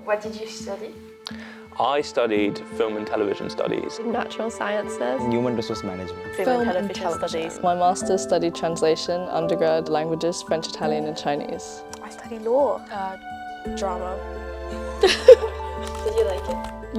What did you study? I studied film and television studies. Natural sciences. Human resource management. Film and television studies. My master's studied translation, undergrad languages, French, Italian and Chinese. I studied law. Drama. Did you like it?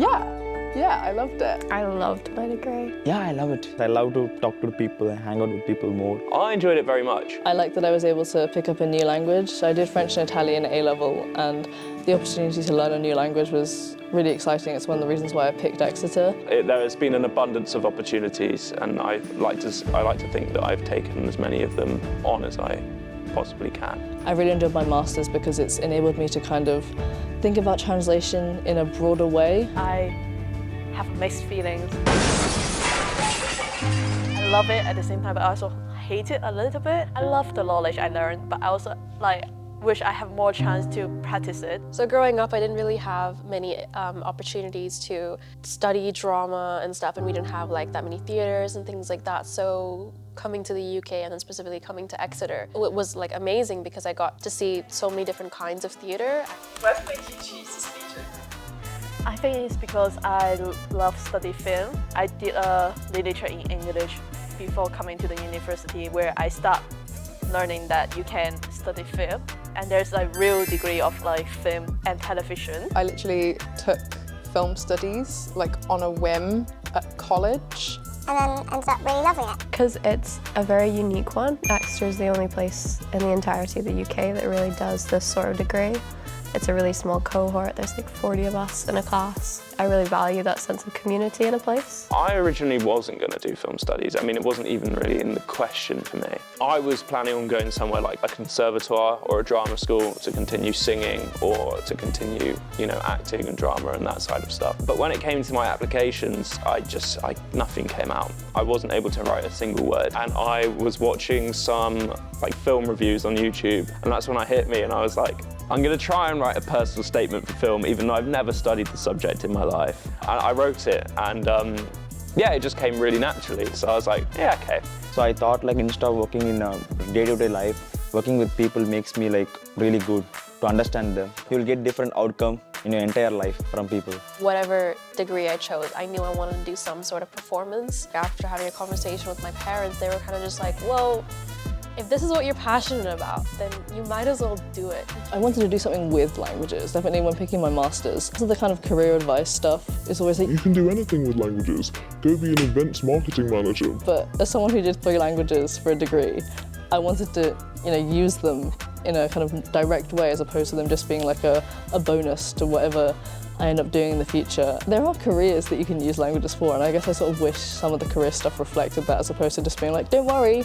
Yeah, I loved it. I loved my degree. Yeah, I love it. I love to talk to people and hang out with people more. I enjoyed it very much. I liked that I was able to pick up a new language. So I did French and Italian at A-level, and the opportunity to learn a new language was really exciting. It's one of the reasons why I picked Exeter. There has been an abundance of opportunities, and I like to think that I've taken as many of them on as I possibly can. I really enjoyed my master's because it's enabled me to kind of think about translation in a broader way. I have mixed feelings. I love it at the same time, but I also hate it a little bit. I love the knowledge I learned, but I also wish I have more chance to practice it. So growing up, I didn't really have many opportunities to study drama and stuff, and we didn't have like that many theaters and things like that. So coming to the UK and then specifically coming to Exeter, it was like amazing because I got to see so many different kinds of theatre. What made you choose this major? I think it's because I love study film. I did a literature in English before coming to the university, where I start learning that you can study film, and there's a real degree of like film and television. I literally took film studies like on a whim at college. And then ended up really loving it. Because it's a very unique one. Exeter is the only place in the entirety of the UK that really does this sort of degree. It's a really small cohort, there's like 40 of us in a class. I really value that sense of community in a place. I originally wasn't going to do film studies. I mean, it wasn't even really in the question for me. I was planning on going somewhere like a conservatoire or a drama school to continue singing or to continue, acting and drama and that side of stuff. But when it came to my applications, nothing came out. I wasn't able to write a single word. And I was watching some film reviews on YouTube, and that's when it hit me, and I was like, I'm going to try and write a personal statement for film, even though I've never studied the subject in my life. And I wrote it, and it just came really naturally. So I was like, yeah, okay. So I thought instead of working in a day-to-day life, working with people makes me really good to understand them. You'll get different outcome in your entire life from people. Whatever degree I chose, I knew I wanted to do some sort of performance. After having a conversation with my parents, they were kind of just like, well, if this is what you're passionate about, then you might as well do it. I wanted to do something with languages, definitely when picking my masters. So the kind of career advice stuff is always like, you can do anything with languages. Go be an events marketing manager. But as someone who did 3 languages for a degree, I wanted to use them in a kind of direct way as opposed to them just being like a bonus to whatever I end up doing in the future. There are careers that you can use languages for, and I guess I sort of wish some of the career stuff reflected that as opposed to just being like, don't worry,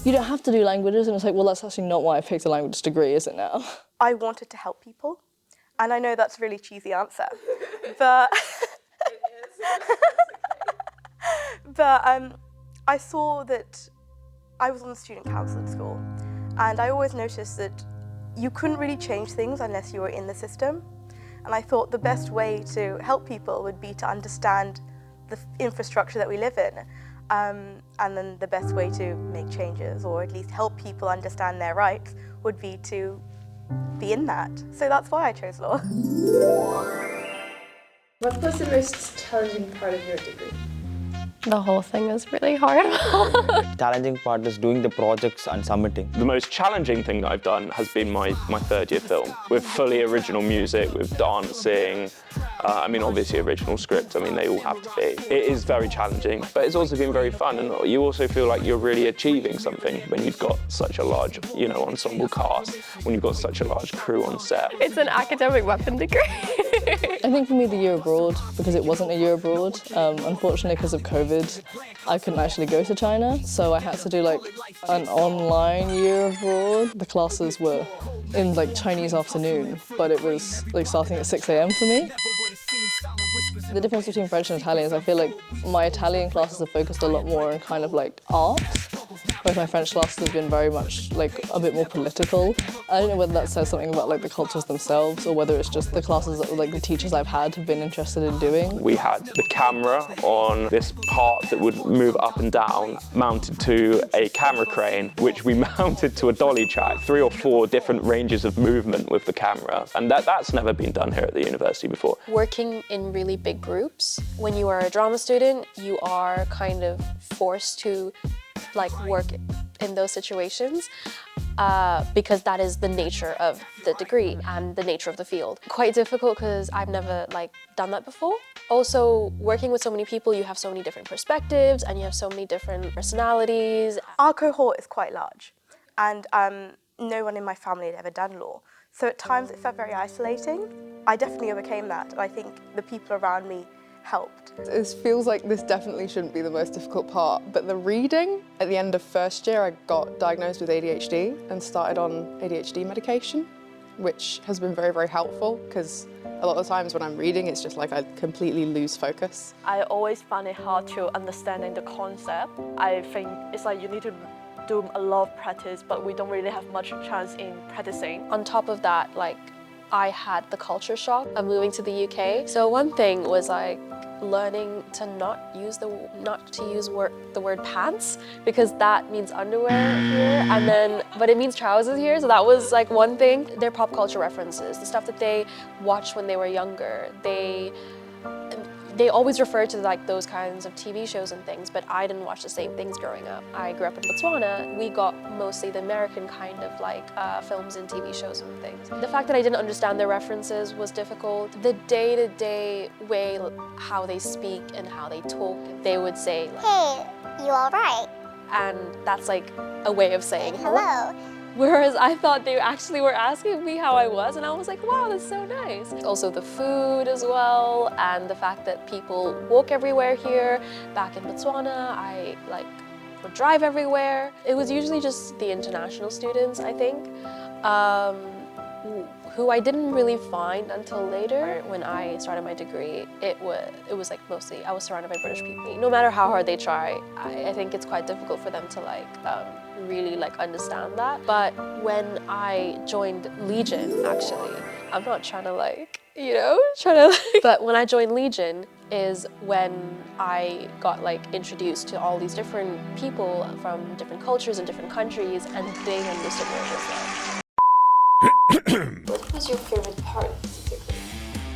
you don't have to do languages. And it's like, well, that's actually not why I picked a language degree, is it now? I wanted to help people, and I know that's a really cheesy answer, but I saw that I was on the student council at school, and I always noticed that you couldn't really change things unless you were in the system. And I thought the best way to help people would be to understand the infrastructure that we live in. And then the best way to make changes, or at least help people understand their rights, would be to be in that. So that's why I chose law. What was the most challenging part of your degree? The whole thing is really hard. Challenging part is doing the projects and submitting. The most challenging thing that I've done has been my third year film, with fully original music, with dancing, obviously original scripts, they all have to be. It is very challenging, but it's also been very fun, and you also feel like you're really achieving something when you've got such a large, ensemble cast, when you've got such a large crew on set. It's an academic weapon degree. I think for me the year abroad, because it wasn't a year abroad, unfortunately because of COVID, I couldn't actually go to China, so I had to do an online year abroad. The classes were in Chinese afternoon, but it was starting at 6 a.m. for me. The difference between French and Italian is I feel like my Italian classes are focused a lot more on kind of art, Both my French classes have been very much like a bit more political. I don't know whether that says something about like the cultures themselves or whether it's just the classes that like the teachers I've had have been interested in doing. We had the camera on this part that would move up and down, mounted to a camera crane, which we mounted to a dolly track, 3 or 4 different ranges of movement with the camera. And that's never been done here at the university before. Working in really big groups, when you are a drama student, you are kind of forced to like work in those situations because that is the nature of the degree and the nature of the field. Quite difficult because I've never like done that before. Also, working with so many people, you have so many different perspectives and you have so many different personalities. Our cohort is quite large, and no one in my family had ever done law. So at times it felt very isolating. I definitely overcame that, and I think the people around me helped. It feels like this definitely shouldn't be the most difficult part, but the reading, at the end of first year I got diagnosed with ADHD and started on ADHD medication, which has been very, very helpful because a lot of the times when I'm reading it's just like I completely lose focus. I always find it hard to understanding the concept. I think it's like you need to do a lot of practice, but we don't really have much chance in practicing. On top of that, like I had the culture shock of moving to the UK. So one thing was like learning to not use the word pants because that means underwear here, and then but it means trousers here. So that was like one thing. Their pop culture references, the stuff that they watched when they were younger, they always refer to like those kinds of TV shows and things, but I didn't watch the same things growing up. I grew up in Botswana. We got mostly the American kind of like films and TV shows and things. The fact that I didn't understand their references was difficult. The day-to-day way how they speak and how they talk, they would say, like, "Hey, you all right?" And that's like a way of saying hello. Whereas I thought they actually were asking me how I was, and I was like, wow, that's so nice. Also the food as well, and the fact that people walk everywhere here. Back in Botswana, I would drive everywhere. It was usually just the international students, I think, who I didn't really find until later. When I started my degree, it was like mostly, I was surrounded by British people. No matter how hard they try, I think it's quite difficult for them to really understand that. But when I joined Legion, actually, I'm not trying to but when I joined Legion is when I got introduced to all these different people from different cultures and different countries, and they understood what it was like. What was your favorite part of the degree?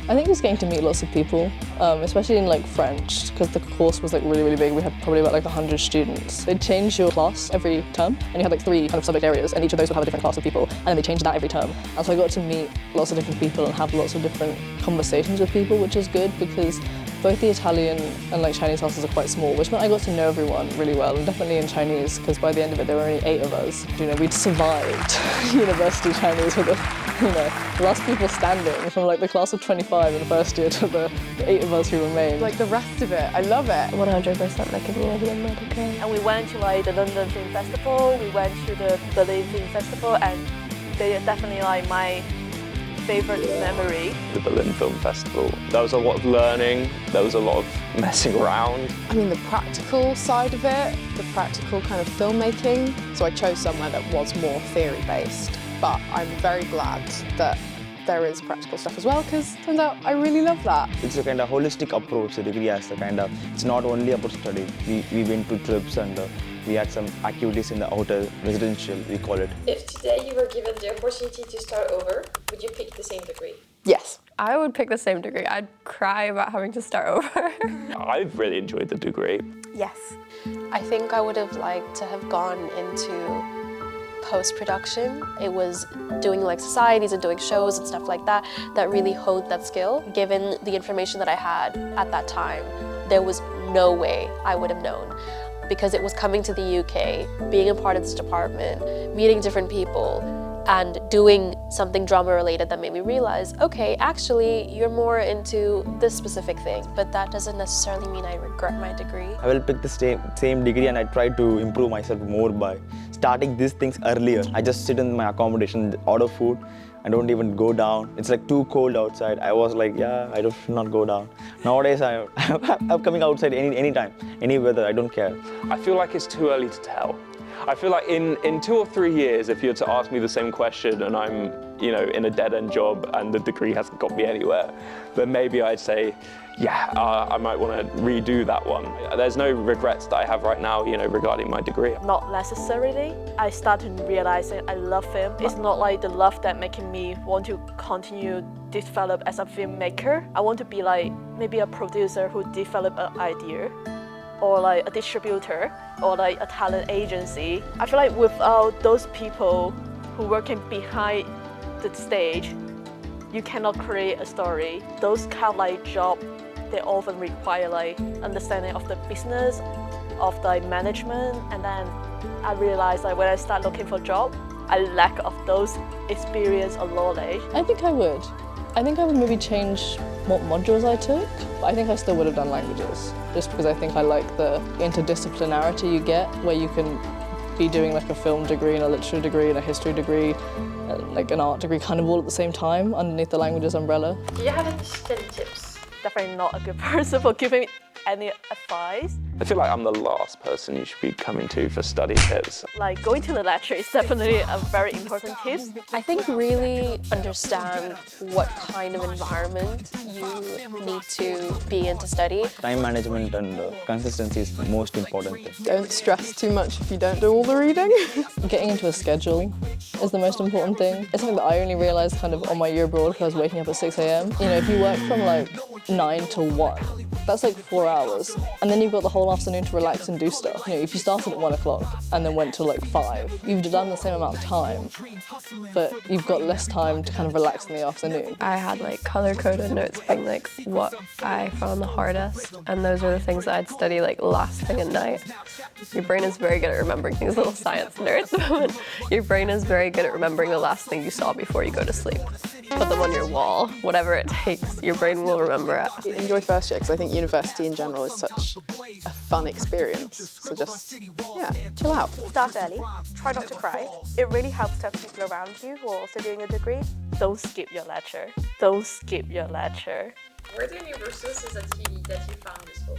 I think just getting to meet lots of people, especially in French, because the course was really, really big. We had probably about 100 students. They'd change your class every term, and you had 3 kind of subject areas, and each of those would have a different class of people, and then they changed that every term. And so I got to meet lots of different people and have lots of different conversations with people, which is good because both the Italian and Chinese classes are quite small, which meant I got to know everyone really well, and definitely in Chinese, because by the end of it there were only 8 of us. We'd survived university Chinese with the last people standing from the class of 25 in the first year to the 8 of us who remained. The rest of it, I love it. 100% community in my degree. And we went to the London Film Festival, we went to the Berlin Film Festival, and they are definitely my favorite memory. The Berlin Film Festival. There was a lot of learning, there was a lot of messing around. I mean, the practical side of it, the practical kind of filmmaking. So I chose somewhere that was more theory-based, but I'm very glad that there is practical stuff as well, because turns out I really love that. It's a kind of holistic approach. The degree has it's not only about study. We went to trips and we had some activities in the outer residential, we call it. If today you were given the opportunity to start over, would you pick the same degree? Yes. I would pick the same degree. I'd cry about having to start over. I've really enjoyed the degree. Yes. I think I would have liked to have gone into post-production. It was doing societies and doing shows and stuff like that that really honed that skill. Given the information that I had at that time, there was no way I would have known, because it was coming to the UK, being a part of this department, meeting different people, and doing something drama related that made me realize, okay, actually you're more into this specific thing, but that doesn't necessarily mean I regret my degree. I will pick the same degree, and I try to improve myself more by starting these things earlier. I just sit in my accommodation, order food, I don't even go down. It's too cold outside. I was yeah, I should not go down. Nowadays I'm coming outside anytime, any weather, I don't care. I feel like it's too early to tell. I feel like in 2 or 3 years, if you were to ask me the same question and I'm, in a dead-end job and the degree hasn't got me anywhere, then maybe I'd say, yeah, I might want to redo that one. There's no regrets that I have right now, regarding my degree. Not necessarily. I started realizing I love film. It's not like the love that making me want to continue develop as a filmmaker. I want to be like maybe a producer who develop an idea, or like a distributor, or like a talent agency. I feel like without those people who working behind the stage, you cannot create a story. Those kind of like job, they often require like understanding of the business, of the management, and then I realized like when I start looking for a job, I lack of those experience or knowledge. I think I would. I think I would maybe change what modules I took, but I think I still would have done languages, just because I think I like the interdisciplinarity you get, where you can be doing like a film degree and a literature degree and a history degree and like an art degree kind of all at the same time underneath the languages umbrella. Do you have any study tips? Definitely not a good person for giving any advice. I feel like I'm the last person you should be coming to for study tips. Like going to the lecture is definitely a very important tip. I think really understand what kind of environment you need to be in to study. Time management and consistency is the most important thing. Don't stress too much if you don't do all the reading. Getting into a schedule is the most important thing. It's something that I only realised kind of on my year abroad because I was waking up at 6 a.m. If you work from like 9 to 1, that's like 4 hours. And then you've got the whole afternoon to relax and do stuff. If you started at 1 o'clock and then went till like 5, you've done the same amount of time, but you've got less time to kind of relax in the afternoon. I had like color-coded notes being like what I found the hardest, and those are the things that I'd study like last thing at night. Your brain is very good at remembering things, little science nerds. Your brain is very good at remembering the last thing you saw before you go to sleep. Put them on your wall, whatever it takes, your brain will remember it. Enjoy first year, because I think university in general is such a fun experience. So just, chill out. Start early, try not to cry. It really helps to have people around you who are also doing a degree. Don't skip your lecture. Don't skip your lecture. Were there any resources that you found useful?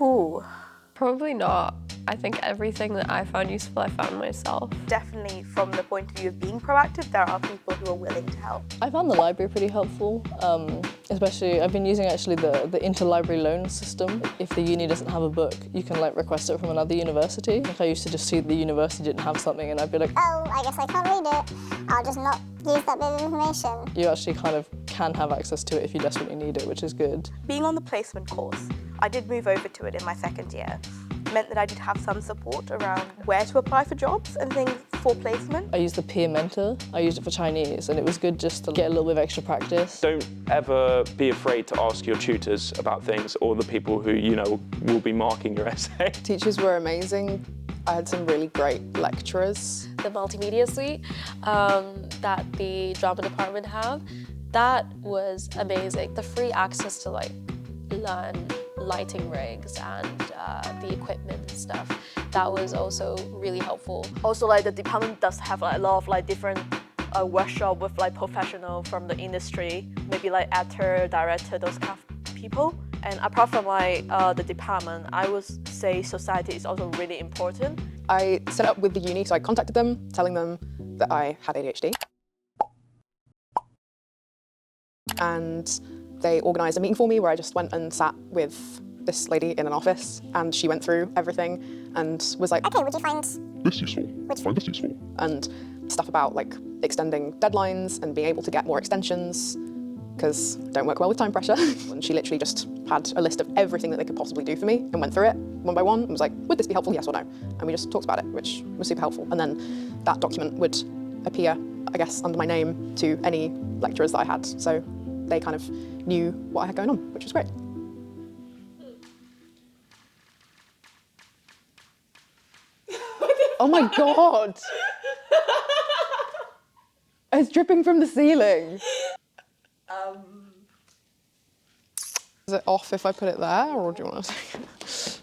Ooh. Probably not. I think everything that I found useful, I found myself. Definitely from the point of view of being proactive, there are people who are willing to help. I found the library pretty helpful, especially I've been using actually the interlibrary loan system. If the uni doesn't have a book, you can like request it from another university. Like I used to just see the university didn't have something and I'd be like, oh, I guess I can't read it. I'll just not use that bit of information. You actually kind of can have access to it if you desperately need it, which is good. Being on the placement course, I did move over to it in my second year. Meant that I did have some support around where to apply for jobs and things for placement. I used the Peer Mentor. I used it for Chinese, and it was good just to get a little bit of extra practice. Don't ever be afraid to ask your tutors about things or the people who, will be marking your essay. Teachers were amazing. I had some really great lecturers. The multimedia suite that the drama department have, that was amazing. The free access to learn lighting rigs and the equipment and stuff, that was also really helpful. Also, the department does have a lot of different workshop with professional from the industry, maybe actor, director, those kind of people. And apart from the department, I would say society is also really important. I set up with the uni, so I contacted them, telling them that I had ADHD. And they organised a meeting for me where I just went and sat with this lady in an office, and she went through everything and was like, okay, would you find this useful? Find this useful. And stuff about extending deadlines and being able to get more extensions, because I don't work well with time pressure. And she literally just had a list of everything that they could possibly do for me and went through it one by one and was like, would this be helpful, yes or no? And we just talked about it, which was super helpful. And then that document would appear, I guess, under my name to any lecturers that I had. So they kind of knew what I had going on, which was great. Oh my God! It's dripping from the ceiling. Is it off if I put it there, or do you want to take it?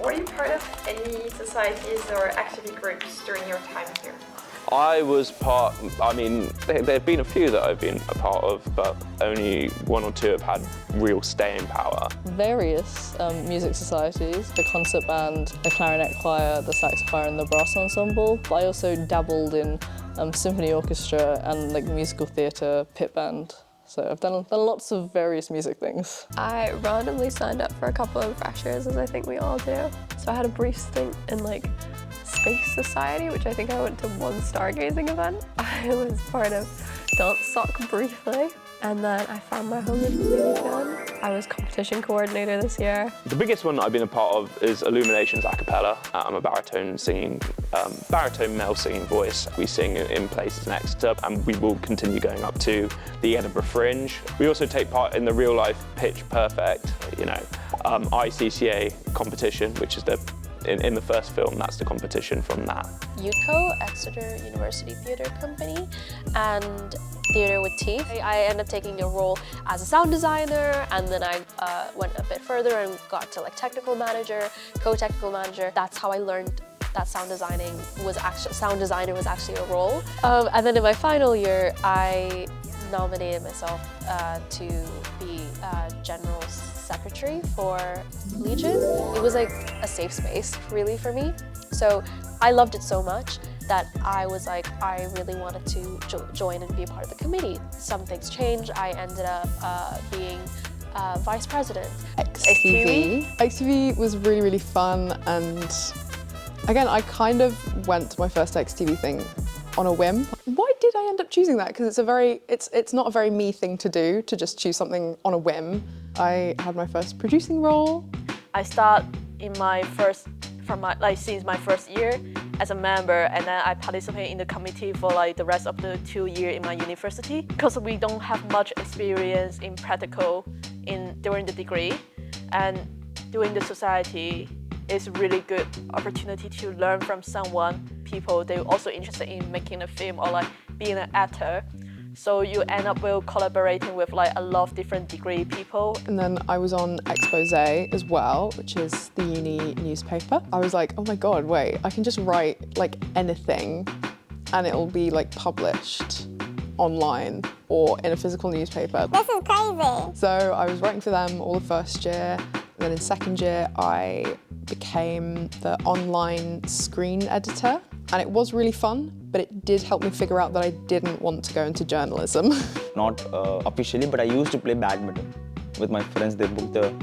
Were you part of any societies or activity groups during your time here? I was part, I mean, there have been a few that I've been a part of, but only one or two have had real staying power. Various music societies, the concert band, the clarinet choir, the sax choir and the brass ensemble. But I also dabbled in symphony orchestra and like musical theatre, pit band. So I've done lots of various music things. I randomly signed up for a couple of freshers, as I think we all do. So I had a brief stint in like Space Society, which I think I went to one stargazing event. I was part of Dance Sock briefly, and then I found my home in Legion. I was competition coordinator this year. The biggest one I've been a part of is Illuminations a cappella. I'm a baritone male singing voice. We sing in places in Exeter, and we will continue going up to the Edinburgh Fringe. We also take part in the real life Pitch Perfect, ICCA competition, which is in the first film, that's the competition from that. UTCO, Exeter University Theatre Company, and Theatre with Teeth. I ended up taking a role as a sound designer, and then I went a bit further and got to like technical manager, co-technical manager. That's how I learned that sound designer was actually a role. And then in my final year, I nominated myself to be general secretary for Legion. It was like a safe space really for me. So I loved it so much that I was like, I really wanted to join and be a part of the committee. Some things changed. I ended up being vice president. XTV was really, really fun, and again, I kind of went to my first XTV thing on a whim. Why did I end up choosing that? Because it's not a very me thing to do, to just choose something on a whim. I had my first producing role. I start in since my first year as a member, and then I participate in the committee for like the rest of the 2 years in my university. Because we don't have much experience in practical during the degree, and doing the society is a really good opportunity to learn from people they're also interested in making a film or like being an actor. So you end up collaborating with like a lot of different degree people. And then I was on Expose as well, which is the uni newspaper. I was like, oh my God, wait, I can just write like anything and it'll be like published online or in a physical newspaper. This is crazy. So I was writing for them all the first year. And then in second year, I became the online screen editor. And it was really fun, but it did help me figure out that I didn't want to go into journalism. Not officially, but I used to play badminton with my friends. They booked the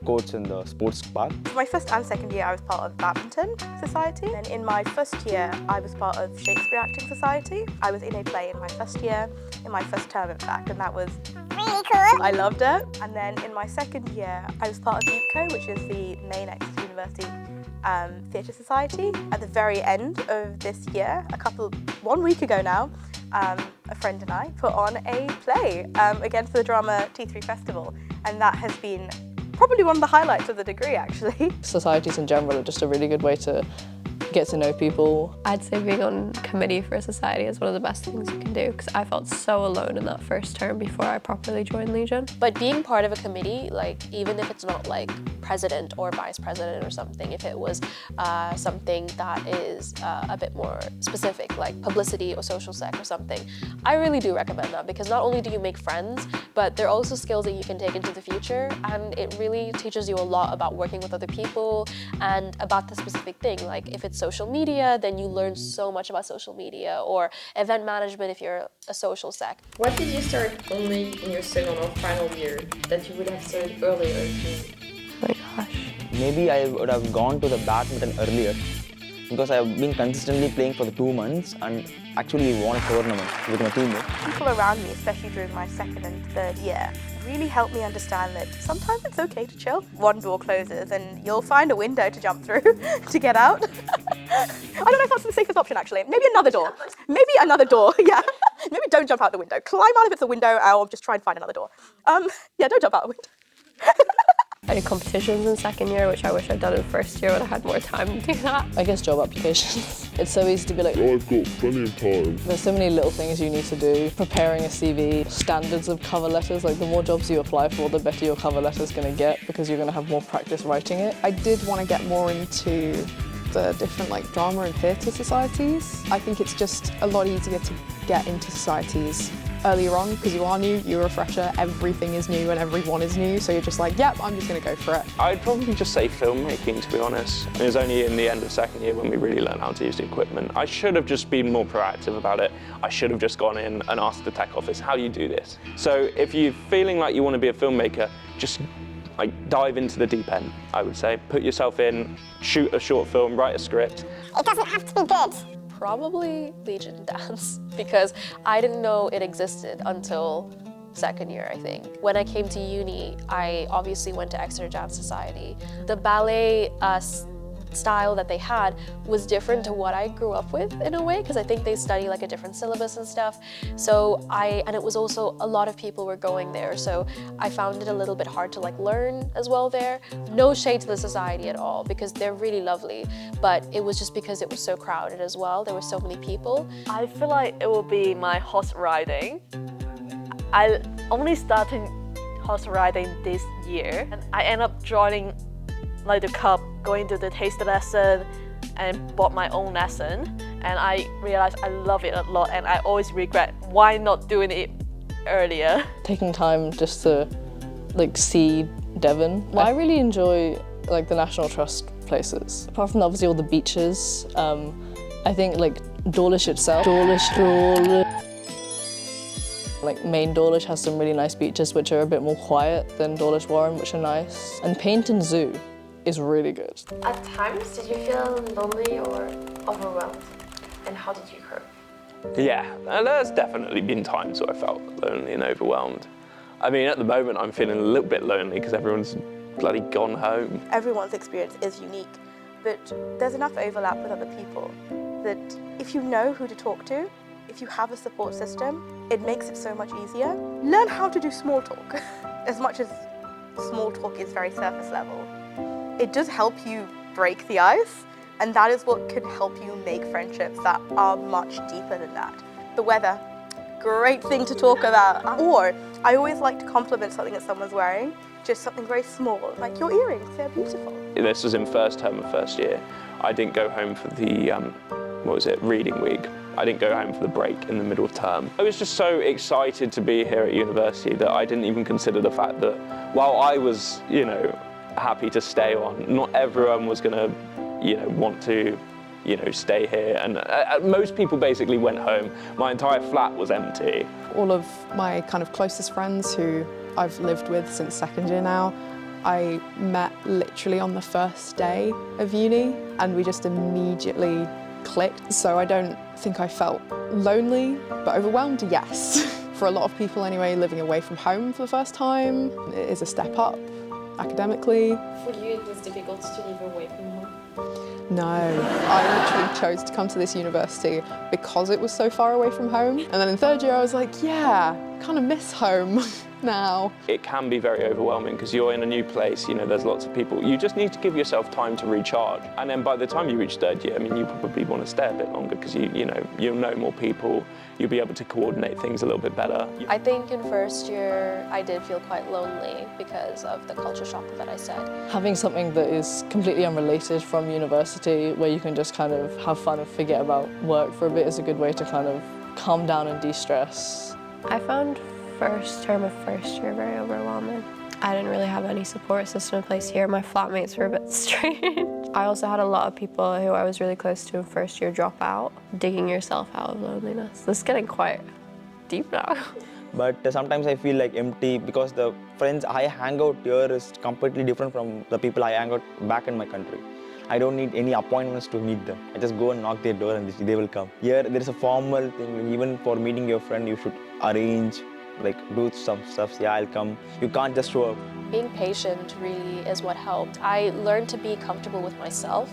courts in the sports park. My first and second year, I was part of Badminton Society. And in my first year, I was part of Shakespeare Acting Society. I was in a play in my first year, in my first term in fact, and that was really cool. I loved it. And then in my second year, I was part of UTCO, which is the main Exeter University Theatre Society. At the very end of this year, 1 week ago now, a friend and I put on a play again for the Drama T3 Festival, and that has been probably one of the highlights of the degree actually. Societies in general are just a really good way to get to know people. I'd say being on committee for a society is one of the best things you can do, because I felt so alone in that first term before I properly joined Legion. But being part of a committee, like even if it's not like president or vice president or something, if it was something that is a bit more specific, like publicity or social sec or something, I really do recommend that, because not only do you make friends, but there are also skills that you can take into the future, and it really teaches you a lot about working with other people and about the specific thing. Like if it's social media, then you learn so much about social media, or event management if you're a social sec. What did you start only in your second or final year that you would have started earlier? Oh my gosh. Maybe I would have gone to the badminton earlier, because I've been consistently playing for the 2 months and actually won a tournament with my teammates. People around me, especially during my second and third year, really helped me understand that sometimes it's okay to chill. One door closes and you'll find a window to jump through to get out. I don't know if that's the safest option actually. Maybe another door. Maybe another door, yeah. Maybe don't jump out the window. Climb out if it's a window, or just try and find another door. Yeah, don't jump out the window. I did competitions in second year, which I wish I'd done in first year when I had more time to do that. I guess job applications. It's so easy to be like, Oh, I've got plenty of time. There's so many little things you need to do. Preparing a CV, standards of cover letters, like the more jobs you apply for, the better your cover letter's gonna get, because you're gonna have more practice writing it. I did want to get more into the different like drama and theatre societies. I think it's just a lot easier to get into societies earlier on because you are new, you're a fresher, everything is new and everyone is new, so you're just like, yep, I'm just going to go for it. I'd probably just say filmmaking, to be honest. It was only in the end of second year when we really learned how to use the equipment. I should have just been more proactive about it. I should have just gone in and asked the tech office, how do you do this? So if you're feeling like you want to be a filmmaker, just dive into the deep end, I would say. Put yourself in, shoot a short film, write a script. It doesn't have to be good. Probably Legion Dance, because I didn't know it existed until second year, I think. When I came to uni, I obviously went to Exeter Dance Society. The ballet style that they had was different to what I grew up with in a way, because I think they study like a different syllabus and stuff. So and it was also a lot of people were going there, so I found it a little bit hard to like learn as well there. No shade to the society at all, because they're really lovely, but it was just because it was so crowded as well. There were so many people. I feel like it will be my horse riding. I only started horse riding this year, and I end up joining like the club, going to the taster lesson and bought my own lesson, and I realized I love it a lot, and I always regret why not doing it earlier. Taking time just to like see Devon. Well, I really enjoy like the National Trust places. Apart from obviously all the beaches, I think like Dawlish itself, like main Dawlish has some really nice beaches which are a bit more quiet than Dawlish Warren, which are nice. And Paignton Zoo is really good. At times, did you feel lonely or overwhelmed? And how did you cope? Yeah, there's definitely been times where I felt lonely and overwhelmed. I mean, at the moment, I'm feeling a little bit lonely because everyone's bloody gone home. Everyone's experience is unique, but there's enough overlap with other people that if you know who to talk to, if you have a support system, it makes it so much easier. Learn how to do small talk. As much as small talk is very surface level, it does help you break the ice, and that is what could help you make friendships that are much deeper than that. The weather, great thing to talk about. Or I always like to compliment something that someone's wearing, just something very small, like your earrings, they're beautiful. This was in first term of first year. I didn't go home for the, reading week. I didn't go home for the break in the middle of term. I was just so excited to be here at university that I didn't even consider the fact that while I was, happy to stay on, not everyone was going to, want to, stay here. And most people basically went home. My entire flat was empty. All of my kind of closest friends who I've lived with since second year now, I met literally on the first day of uni, and we just immediately clicked. So I don't think I felt lonely, but overwhelmed, yes. For a lot of people anyway, living away from home for the first time, it is a step up academically. For you, it was difficult to live away from home? No, I literally chose to come to this university because it was so far away from home. And then in third year I was like, yeah, kind of miss home now. It can be very overwhelming because you're in a new place, there's lots of people. You just need to give yourself time to recharge. And then by the time you reach third year, you probably want to stay a bit longer because you'll know more people, you'll be able to coordinate things a little bit better. I think in first year I did feel quite lonely because of the culture shock that I said. Having something that is completely unrelated from university where you can just kind of have fun and forget about work for a bit is a good way to kind of calm down and de-stress. I found first term of first year very overwhelming. I didn't really have any support system in place here. My flatmates were a bit strange. I also had a lot of people who I was really close to in first year drop out, digging yourself out of loneliness. This is getting quite deep now. But sometimes I feel like empty because the friends I hang out here is completely different from the people I hang out back in my country. I don't need any appointments to meet them. I just go and knock their door and they will come. Here there is a formal thing, even for meeting your friend you should arrange, do some stuff, yeah, I'll come. You can't just show up. Being patient really is what helped. I learned to be comfortable with myself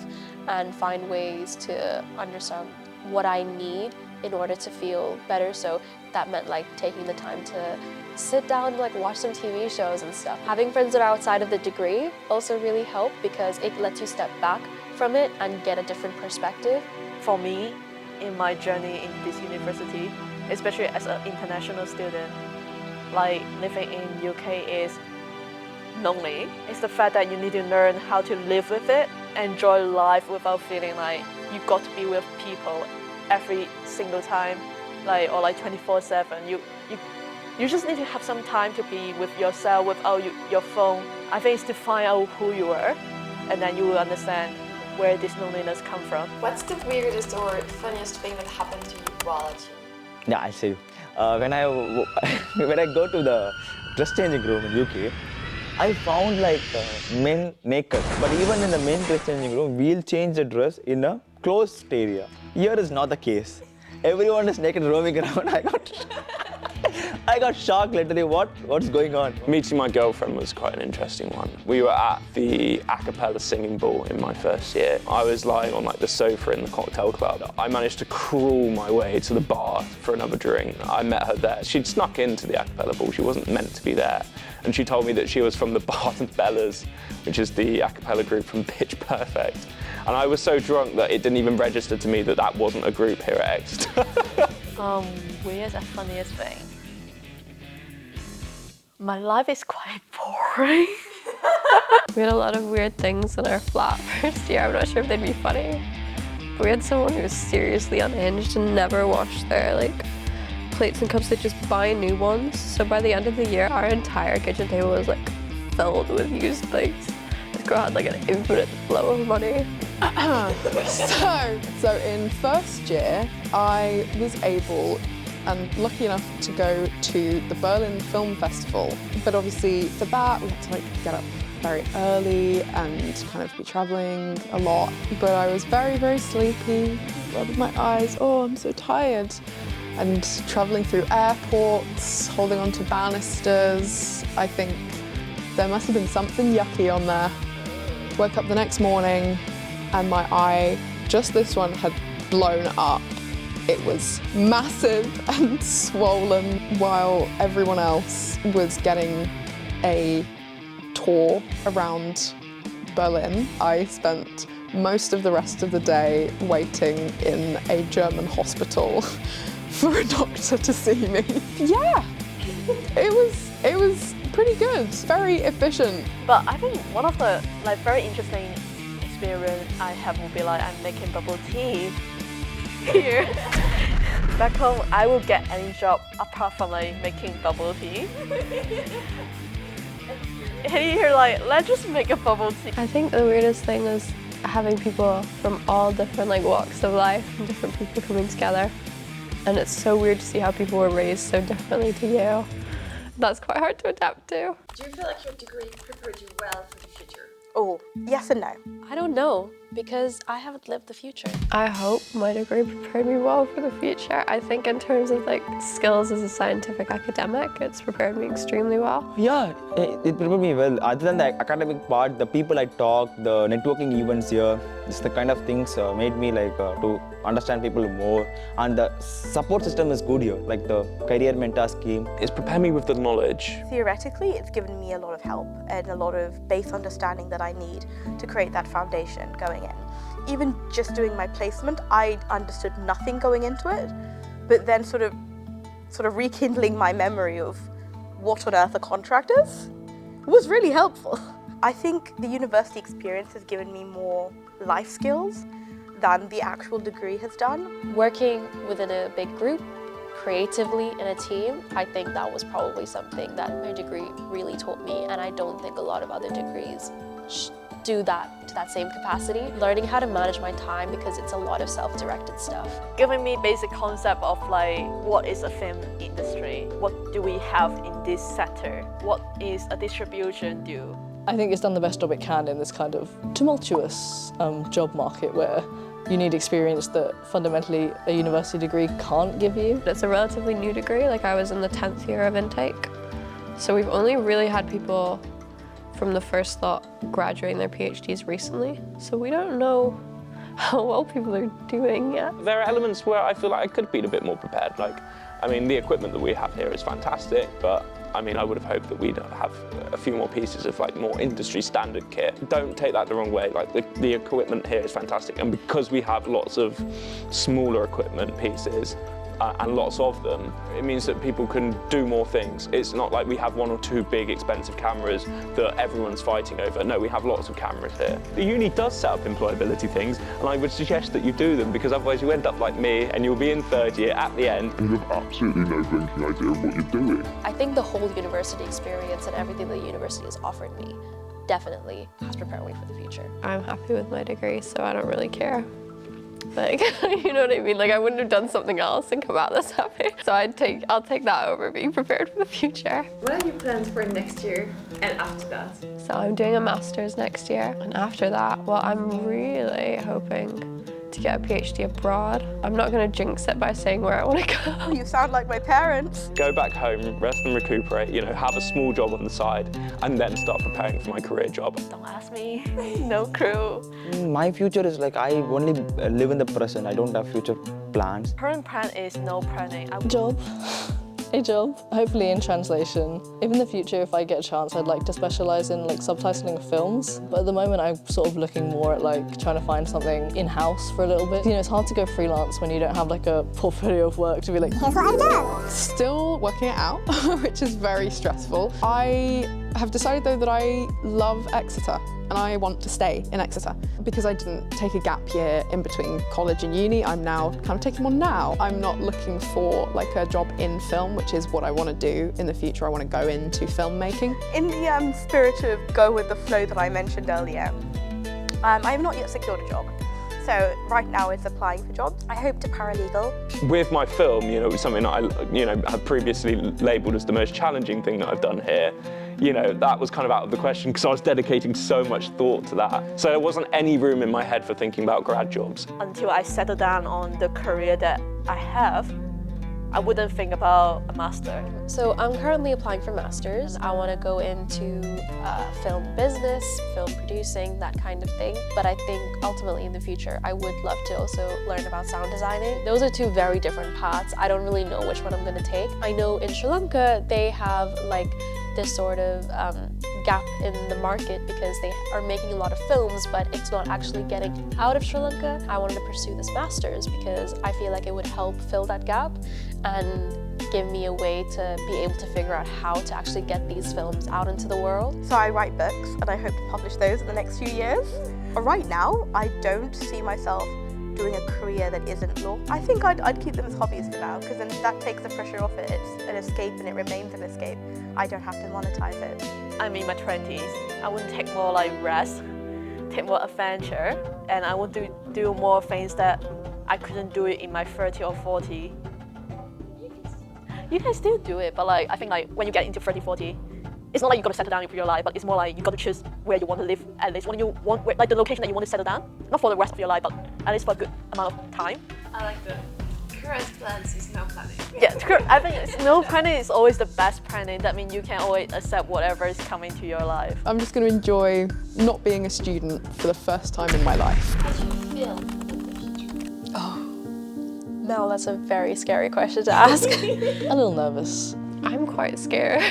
and find ways to understand what I need in order to feel better. So that meant taking the time to sit down and watch some TV shows and stuff. Having friends that are outside of the degree also really helped because it lets you step back from it and get a different perspective. For me, in my journey in this university, especially as an international student, living in UK is lonely. It's the fact that you need to learn how to live with it enjoy life without feeling like you got to be with people every single time, like or like 24/7. You just need to have some time to be with yourself without your phone. I think it's to find out who you are, and then you will understand where this loneliness comes from. What's the weirdest or funniest thing that happened to you while at uni? Yeah, I'll say. When I go to the dress changing room in UK, I found like men naked. But even in the men dress changing room, we'll change the dress in a closed area. Here is not the case. Everyone is naked roaming around. I got shocked literally. What's going on? Meeting my girlfriend was quite an interesting one. We were at the a cappella singing ball in my first year. I was lying on like the sofa in the cocktail club. I managed to crawl my way to the bar for another drink. I met her there. She'd snuck into the a cappella ball. She wasn't meant to be there. And she told me that she was from the Barton Bellas, which is the a cappella group from Pitch Perfect. And I was so drunk that it didn't even register to me that that wasn't a group here at Exeter. Weirdest and funniest thing. My life is quite boring. We had a lot of weird things in our flat first year. I'm not sure if they'd be funny. But we had someone who was seriously unhinged and never washed their plates and cups. They'd just buy new ones. So by the end of the year, our entire kitchen table was filled with used things. This girl had an infinite flow of money. So in first year, I was able and lucky enough to go to the Berlin Film Festival. But obviously for that, we had to get up very early and kind of be traveling a lot. But I was very, very sleepy, rubbing my eyes, oh, I'm so tired. And traveling through airports, holding onto banisters. I think there must have been something yucky on there. Woke up the next morning and my eye, just this one, had blown up. It was massive and swollen while everyone else was getting a tour around Berlin. I spent most of the rest of the day waiting in a German hospital for a doctor to see me. Yeah, it was pretty good, very efficient. But I think one of the very interesting experience I have will be I'm making bubble tea here. Back home, I will get any job apart from making bubble tea. And here, let's just make a bubble tea. I think the weirdest thing is having people from all different walks of life and different people coming together. And it's so weird to see how people were raised so differently to you. That's quite hard to adapt to. Do you feel like your degree prepared you well for the future? Oh, yes and no. I don't know, because I haven't lived the future. I hope my degree prepared me well for the future. I think in terms of skills as a scientific academic, it's prepared me extremely well. Yeah, it prepared me well. Other than the academic part, the people I talk, the networking events here, just the kind of things made me to understand people more. And the support system is good here, the career mentor scheme. It's prepared me with the knowledge. Theoretically, it's given me a lot of help and a lot of base understanding that I need to create that foundation going in. Even just doing my placement, I understood nothing going into it, but then sort of rekindling my memory of what on earth a contract is was really helpful. I think the university experience has given me more life skills than the actual degree has done. Working within a big group, creatively in a team, I think that was probably something that my degree really taught me, and I don't think a lot of other degrees do that to that same capacity. Learning how to manage my time, because it's a lot of self-directed stuff. Giving me basic concept of what is a film industry? What do we have in this sector? What is a distribution do? I think it's done the best job it can in this kind of tumultuous job market where you need experience that fundamentally a university degree can't give you. It's a relatively new degree, I was in the 10th year of intake. So we've only really had people from the first lot graduating their PhDs recently. So we don't know how well people are doing yet. There are elements where I feel like I could have been a bit more prepared. The equipment that we have here is fantastic, but I would have hoped that we'd have a few more pieces of more industry standard kit. Don't take that the wrong way. The equipment here is fantastic, and because we have lots of smaller equipment pieces, and lots of them, it means that people can do more things. It's not like we have 1 or 2 big expensive cameras that everyone's fighting over. No, we have lots of cameras here. The uni does set up employability things, and I would suggest that you do them, because otherwise you end up like me and you'll be in 3rd year at the end. And you have absolutely no blinking idea of what you're doing. I think the whole university experience and everything the university has offered me definitely has prepared me for the future. I'm happy with my degree, so I don't really care. Like, you know what I mean? Like, I wouldn't have done something else and come out this happy. So I'll take that over being prepared for the future. What are your plans for next year and after that? So I'm doing a master's next year, and after that, well, I'm really hoping to get a PhD abroad. I'm not going to jinx it by saying where I want to go. You sound like my parents. Go back home, rest and recuperate, you know, have a small job on the side, and then start preparing for my career job. Don't ask me. No clue. My future is like, I only live in the present. I don't have future plans. Current plan is no planning. Job. A job, hopefully in translation. If in the future, if I get a chance, I'd like to specialise in like subtitling films. But at the moment, I'm sort of looking more at like trying to find something in-house for a little bit. You know, it's hard to go freelance when you don't have like a portfolio of work to be like, here's what I've done. Still working it out, which is very stressful. I have decided though that I love Exeter and I want to stay in Exeter. Because I didn't take a gap year in between college and uni, I'm now kind of taking one now. I'm not looking for like a job in film, which is what I want to do in the future. I want to go into filmmaking. In the spirit of go with the flow that I mentioned earlier, I have not yet secured a job. So right now it's applying for jobs. I hope to paralegal. With my film, you know, it was something that I, had previously labelled as the most challenging thing that I've done here. You know, that was kind of out of the question because I was dedicating so much thought to that. So there wasn't any room in my head for thinking about grad jobs. Until I settle down on the career that I have, I wouldn't think about a master. So I'm currently applying for masters. I want to go into film business, film producing, that kind of thing. But I think ultimately in the future, I would love to also learn about sound designing. Those are 2 very different paths. I don't really know which one I'm going to take. I know in Sri Lanka, they have like this sort of gap in the market because they are making a lot of films, but it's not actually getting out of Sri Lanka. I wanted to pursue this master's because I feel like it would help fill that gap and give me a way to be able to figure out how to actually get these films out into the world. So I write books and I hope to publish those in the next few years. But right now, I don't see myself doing a career that isn't law. I think I'd keep them as hobbies for now because then that takes the pressure off it. It's an escape and it remains an escape. I don't have to monetize it. I'm in my 20s. I want to take more like rest, take more adventure, and I want to do more things that I couldn't do it in my 30 or 40. You can still do it, but like I think like when you get into 30, 40, it's not like you got to settle down with your life, but it's more like you got to choose where you want to live, at least when you want, like the location that you want to settle down. Not for the rest of your life, but at least for a good amount of time. I like the current plans is no planning. Yeah, I think no planning is always the best planning. That means you can always accept whatever is coming to your life. I'm just going to enjoy not being a student for the first time in my life. How do you feel? Mel, that's a very scary question to ask. A little nervous. I'm quite scared.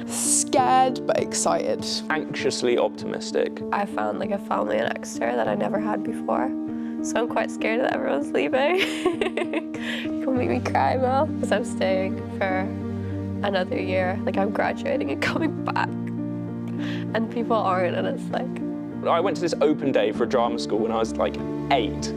Scared but excited. Anxiously optimistic. I found like a family in Exeter that I never had before. So I'm quite scared that everyone's leaving. You'll make me cry, Mel, because I'm staying for another year. Like I'm graduating and coming back. And people aren't, and it's like... I went to this open day for a drama school when I was like 8.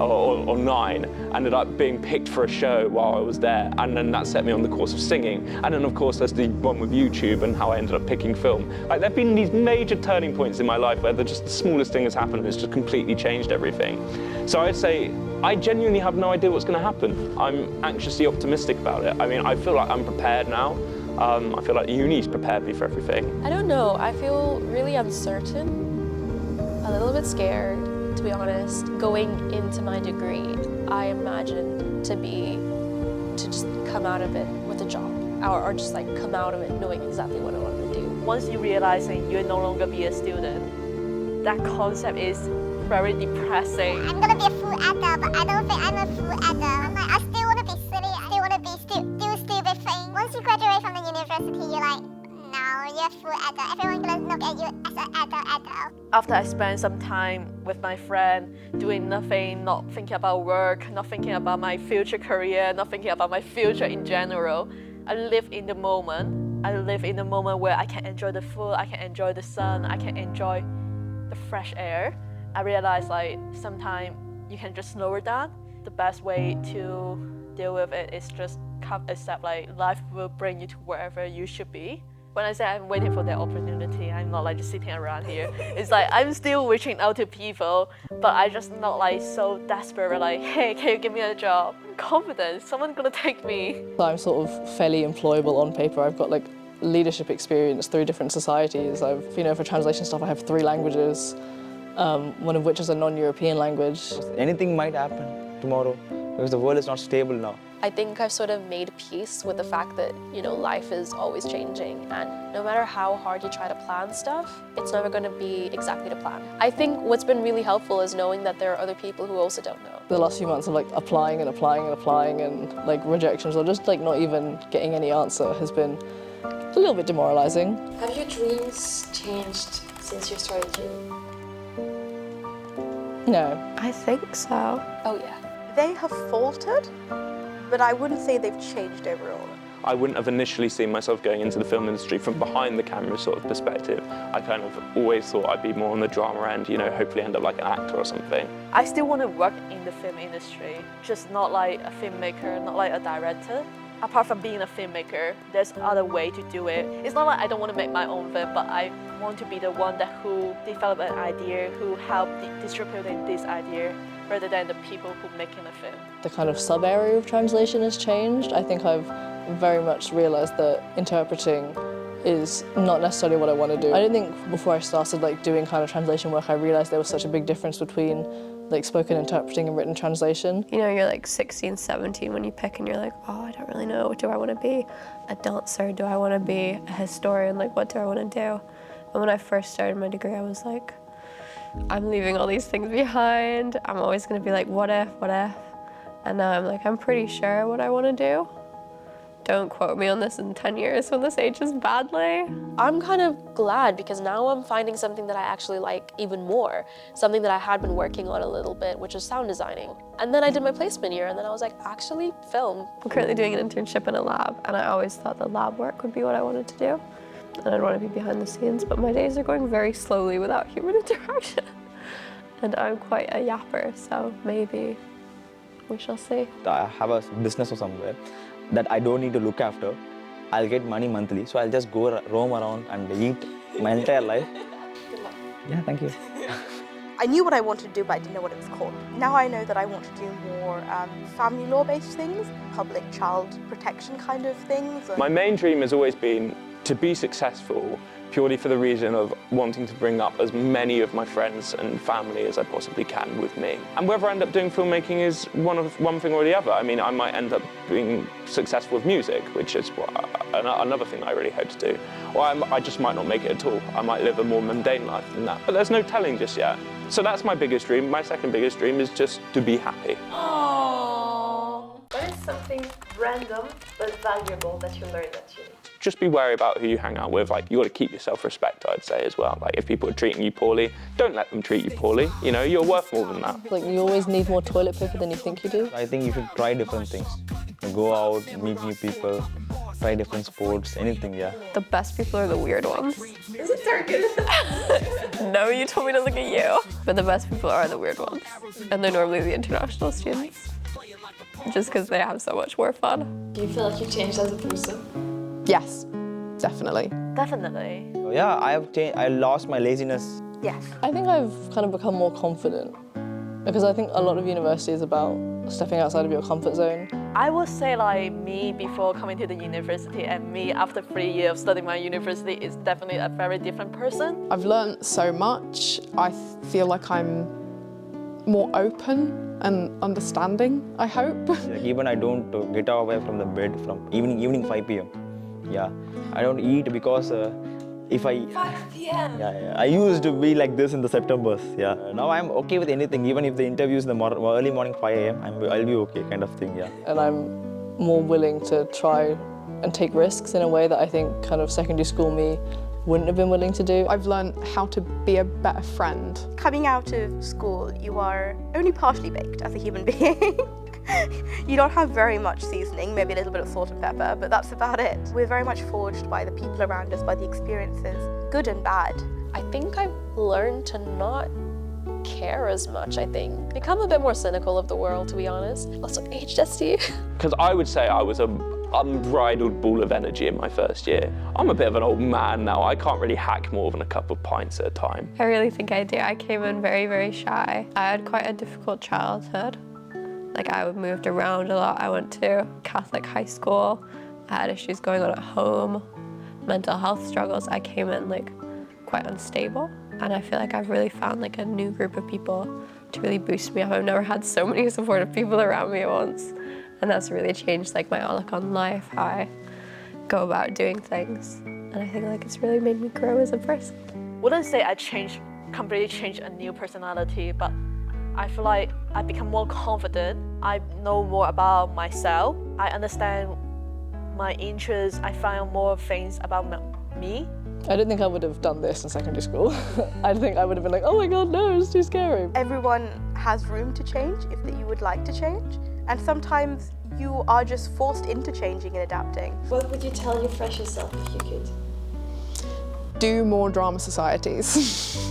Or 9, ended up being picked for a show while I was there, and then that set me on the course of singing. And then of course there's the one with YouTube and how I ended up picking film. Like there've been these major turning points in my life where just the smallest thing has happened and it's just completely changed everything. So I'd say I genuinely have no idea what's going to happen. I'm anxiously optimistic about it. I mean, I feel like I'm prepared now. I feel like uni's prepared me for everything. I don't know, I feel really uncertain, a little bit scared. To be honest, going into my degree, I imagine to just come out of it with a job, or just like come out of it knowing exactly what I want to do. Once you realize that you'll no longer be a student, that concept is very depressing. I'm gonna be a full adult, but I don't think I'm a full adult. I'm like, I still want to be silly, I still want to do stupid things. Once you graduate from the university, you're like, no, you're a full adult. Everyone's gonna look at you as an adult. After I spent some time with my friend, doing nothing, not thinking about work, not thinking about my future career, not thinking about my future in general, I live in the moment. I live in the moment where I can enjoy the food, I can enjoy the sun, I can enjoy the fresh air. I realized like sometimes you can just slow it down. The best way to deal with it is just accept like life will bring you to wherever you should be. When I say I'm waiting for that opportunity, I'm not like just sitting around here. It's like I'm still reaching out to people, but I just not like so desperate like, hey, can you give me a job? I'm confident, someone's gonna take me. I'm sort of fairly employable on paper. I've got like leadership experience through different societies. For translation stuff, I have 3 languages, one of which is a non-European language. Anything might happen tomorrow because the world is not stable now. I think I've sort of made peace with the fact that, life is always changing, and no matter how hard you try to plan stuff, it's never going to be exactly the plan. I think what's been really helpful is knowing that there are other people who also don't know. The last few months of like applying and like rejections or just like not even getting any answer has been a little bit demoralizing. Have your dreams changed since you started uni? No. I think so. Oh yeah. They have faltered, but I wouldn't say they've changed overall. I wouldn't have initially seen myself going into the film industry from behind the camera sort of perspective. I kind of always thought I'd be more on the drama end, hopefully end up like an actor or something. I still want to work in the film industry, just not like a filmmaker, not like a director. Apart from being a filmmaker, there's other way to do it. It's not like I don't want to make my own film, but I want to be the one who develop an idea, who help distributing this idea, rather than the people who making the film. The kind of sub-area of translation has changed. I think I've very much realized that interpreting is not necessarily what I want to do. I don't think before I started doing kind of translation work, I realized there was such a big difference between spoken interpreting and written translation. You're like 16, 17 when you pick and you're like, oh, I don't really know. What do I want to be? A dancer? Do I want to be a historian? What do I want to do? And when I first started my degree, I was like, I'm leaving all these things behind. I'm always going to be like, what if? And now I'm like, I'm pretty sure what I want to do. Don't quote me on this in 10 years when this ages badly. I'm kind of glad because now I'm finding something that I actually like even more. Something that I had been working on a little bit, which is sound designing. And then I did my placement year and then I was like, actually film. I'm currently doing an internship in a lab and I always thought that lab work would be what I wanted to do. And I'd want to be behind the scenes, but my days are going very slowly without human interaction. And I'm quite a yapper, so maybe we shall see. I have a business or somewhere that I don't need to look after. I'll get money monthly, so I'll just go roam around and eat my entire life. Good luck. Yeah, thank you. I knew what I wanted to do, but I didn't know what it was called. Now I know that I want to do more family law-based things, public child protection kind of things. My main dream has always been to be successful purely for the reason of wanting to bring up as many of my friends and family as I possibly can with me. And whether I end up doing filmmaking is one thing or the other. I mean, I might end up being successful with music, which is another thing I really hope to do. Or I just might not make it at all. I might live a more mundane life than that. But there's no telling just yet. So that's my biggest dream. My second biggest dream is just to be happy. Aww. What is something random but valuable that you learned at uni? Just be wary about who you hang out with. You got to keep your self-respect, I'd say, as well. If people are treating you poorly, don't let them treat you poorly. You're worth more than that. You always need more toilet paper than you think you do. I think you should try different things. Go out, meet new people, try different sports, anything, yeah. The best people are the weird ones. Is it targeted? No, you told me to look at you. But the best people are the weird ones. And they're normally the international students. Just because they have so much more fun. Do you feel like you changed as a person? Yes, definitely. Definitely. Yeah, I have changed. I lost my laziness. Yes. I think I've kind of become more confident because I think a lot of university is about stepping outside of your comfort zone. I would say me before coming to the university and me after 3 years of studying my university is definitely a very different person. I've learned so much. I feel like I'm more open and understanding, I hope. Even I don't get away from the bed from evening 5 p.m. Yeah, I don't eat because if I... 5 p.m. Yeah, I used to be like this in the Septembers, yeah. Now I'm okay with anything, even if the interview is in the early morning 5 a.m., I'll be okay, kind of thing, yeah. And I'm more willing to try and take risks in a way that I think kind of secondary school me wouldn't have been willing to do. I've learned how to be a better friend. Coming out of school, you are only partially baked as a human being. You don't have very much seasoning, maybe a little bit of salt and pepper, but that's about it. We're very much forged by the people around us, by the experiences, good and bad. I think I've learned to not care as much, I think. Become a bit more cynical of the world, to be honest. Also, age-testy. Because I would say I was an unbridled ball of energy in my first year. I'm a bit of an old man now. I can't really hack more than a couple of pints at a time. I really think I do. I came in very, very shy. I had quite a difficult childhood. Like, I moved around a lot. I went to Catholic high school. I had issues going on at home, mental health struggles. I came in like quite unstable. And I feel like I've really found like a new group of people to really boost me up. I've never had so many supportive people around me at once. And that's really changed like my outlook on life, how I go about doing things. And I think like it's really made me grow as a person. Wouldn't say I completely changed a new personality, but I feel like I become more confident. I know more about myself. I understand my interests. I find more things about me. I don't think I would have done this in secondary school. I think I would have been like, oh my God, no, it's too scary. Everyone has room to change if that you would like to change. And sometimes you are just forced into changing and adapting. What would you tell your fresher self if you could? Do more drama societies.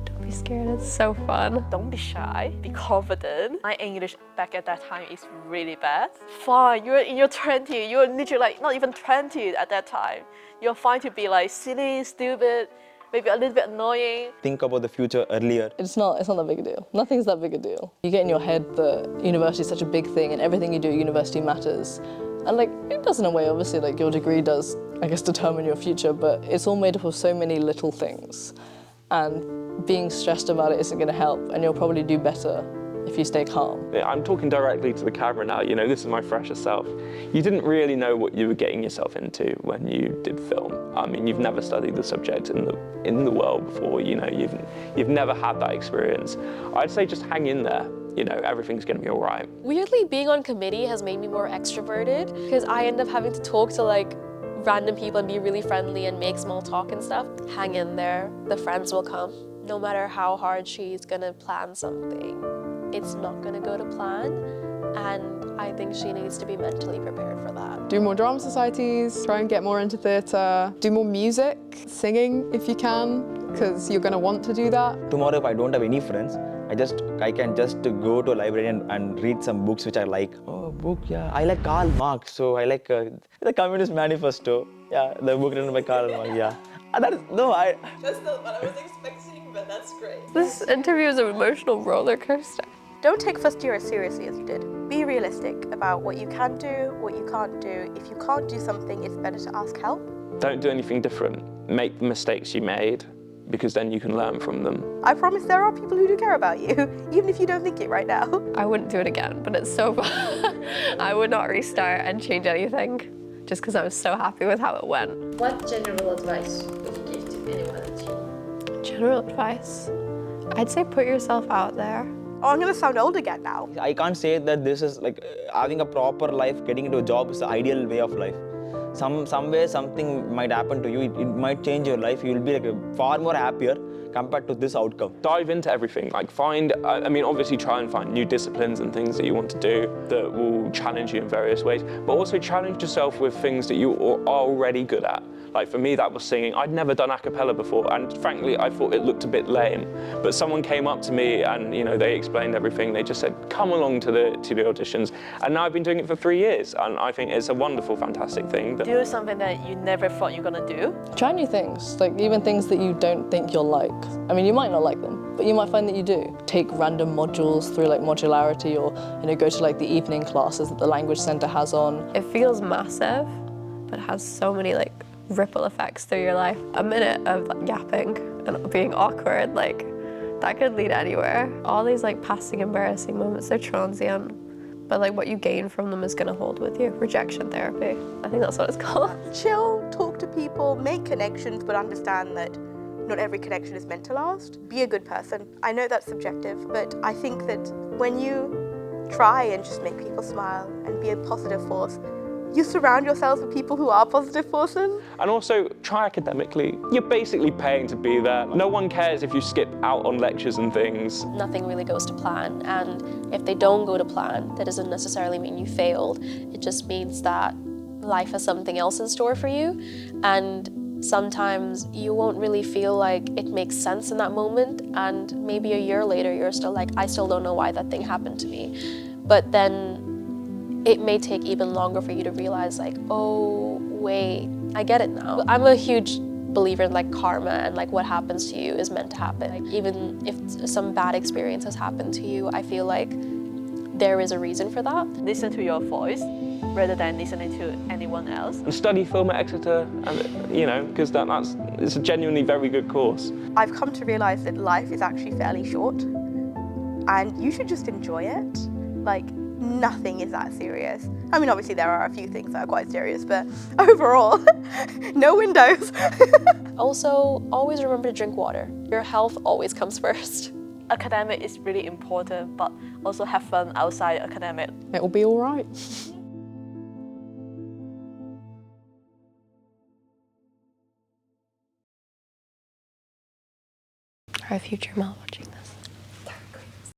Don't be scared, it's so fun. Don't be shy, be confident. My English back at that time is really bad. Fine, you're in your 20s, you're literally like not even 20 at that time. You're fine to be like silly, stupid, maybe a little bit annoying. Think about the future earlier. It's not that big a deal. Nothing's that big a deal. You get in your head that university is such a big thing and everything you do at university matters. And like, it does in a way, obviously, like your degree does, I guess, determine your future, but it's all made up of so many little things. And being stressed about it isn't gonna help, and you'll probably do better if you stay calm. I'm talking directly to the camera now, you know, this is my fresher self. You didn't really know what you were getting yourself into when you did film. I mean, you've never studied the subject in the world before, you know, you've never had that experience. I'd say just hang in there, you know, everything's gonna be all right. Weirdly, being on committee has made me more extroverted because I end up having to talk to like random people and be really friendly and make small talk and stuff. Hang in there, the friends will come. No matter how hard she's gonna plan something, it's not gonna go to plan, and I think she needs to be mentally prepared for that. Do more drama societies, try and get more into theatre, do more music, singing if you can, because you're gonna want to do that. Tomorrow, if I don't have any friends, I can just go to a library and read some books which I like. Oh, book, yeah. I like Karl Marx, so I like the Communist Manifesto. Yeah, the book written by Karl Marx, yeah. That's not what I was expecting, but that's great. This interview is an emotional roller coaster. Don't take first year as seriously as you did. Be realistic about what you can do, what you can't do. If you can't do something, it's better to ask help. Don't do anything different. Make the mistakes you made, because then you can learn from them. I promise there are people who do care about you, even if you don't think it right now. I wouldn't do it again, but it's so fun. I would not restart and change anything, just because I was so happy with how it went. What general advice would you give to anyone at you? General advice? I'd say put yourself out there. Oh, I'm gonna sound old again now. I can't say that this is like having a proper life, getting into a job is the ideal way of life. Somewhere something might happen to you, it might change your life, you'll be like far more happier compared to this outcome. Dive into everything, like obviously try and find new disciplines and things that you want to do that will challenge you in various ways, but also challenge yourself with things that you are already good at. Like for me, that was singing. I'd never done a cappella before, and frankly, I thought it looked a bit lame. But someone came up to me and, you know, they explained everything. They just said, come along to the auditions. And now I've been doing it for 3 years, and I think it's a wonderful, fantastic thing. Do something that you never thought you were gonna do. Try new things, like even things that you don't think you'll like. I mean, you might not like them, but you might find that you do. Take random modules through like modularity, or, you know, go to like the evening classes that the Language Centre has on. It feels massive, but has so many like ripple effects through your life. A minute of like, yapping and being awkward, like that could lead anywhere. All these like passing embarrassing moments, they're transient, but like what you gain from them is gonna hold with you. Rejection therapy, I think that's what it's called. Chill, talk to people, make connections, but understand that not every connection is meant to last. Be a good person. I know that's subjective, but I think that when you try and just make people smile and be a positive force, you surround yourselves with people who are positive person. And also, try academically. You're basically paying to be there. No one cares if you skip out on lectures and things. Nothing really goes to plan, and if they don't go to plan, that doesn't necessarily mean you failed. It just means that life has something else in store for you, and sometimes you won't really feel like it makes sense in that moment, and maybe a year later you're still like, I still don't know why that thing happened to me. But then it may take even longer for you to realize like, oh, wait, I get it now. I'm a huge believer in like karma, and like what happens to you is meant to happen. Like, even if some bad experience has happened to you, I feel like there is a reason for that. Listen to your voice rather than listening to anyone else. And study film at Exeter, and, you know, because it's a genuinely very good course. I've come to realise that life is actually fairly short and you should just enjoy it. Like, nothing is that serious. I mean, obviously there are a few things that are quite serious, but overall, no windows. Also, always remember to drink water. Your health always comes first. Academic is really important, but also have fun outside academic. It will be all right. Our future Mel watching this.